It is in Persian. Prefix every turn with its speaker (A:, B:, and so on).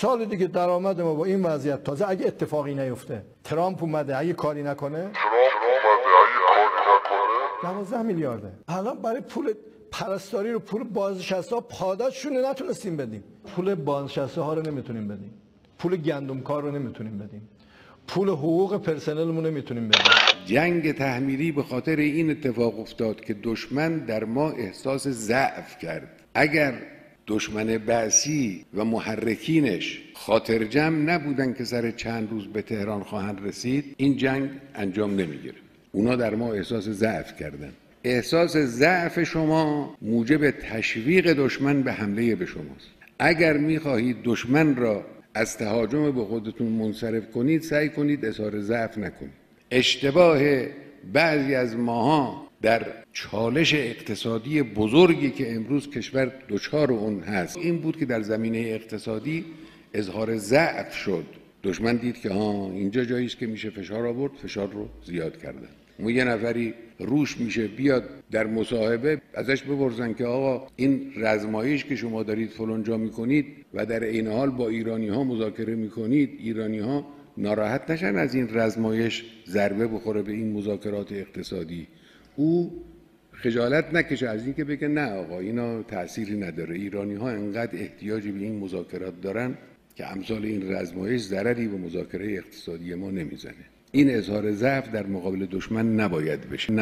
A: سال دیگه درآمد ما با این وضعیت، تازه اگه اتفاقی نیفته، ترامپ اومده اگه کاری نکنه 12 میلیارده. الان برای پول پرستاری رو، پول بازنشسته پاداششون نتونستیم بدیم، پول بازنشسته ها رو نمیتونیم بدیم، پول گندمکار رو نمیتونیم بدیم، پول حقوق پرسنلمون نمیتونیم بدیم.
B: جنگ تحمیلی به خاطر این اتفاق افتاد که دشمن در ما احساس ضعف کرد. اگر دشمن بعثی و محرکینش خاطر جمع نبودن که سر چند روز به تهران خواهند رسید، این جنگ انجام نمیگیره. اونا در ما احساس ضعف کردن. احساس ضعف شما موجب تشویق دشمن به حمله به شماست. اگر میخواهید دشمن را از تهاجم به خودتون منصرف کنید، سعی کنید اظهار ضعف نکنید. اشتباه بعضی از ماها در چالش اقتصادی بزرگی که امروز کشور دچار اون هست این بود که در زمینه اقتصادی اظهار ضعف شد. دشمن دید که اینجا جایی است که میشه فشار آورد، فشار رو زیاد کردن. اون یه نفری روش میشه بیاد در مصاحبه ازش بپرسن که آقا این رزمایش که شما دارید فلان جا میکنید و در این حال با ایرانی ها مذاکره میکنید، ایرانی ها ناراحت نشن از این رزمایش ضربه بخوره به این مذاکرات اقتصادی. او خجالت نکشه از این که بگه نه آقا اینا تأثیری نداره، ایرانی ها انقدر احتیاجی به این مذاکرات دارن که امثال این رزمایش ضرری به مذاکره اقتصادی ما نمیزنه. این اظهار ضعف در مقابل دشمن نباید بشه.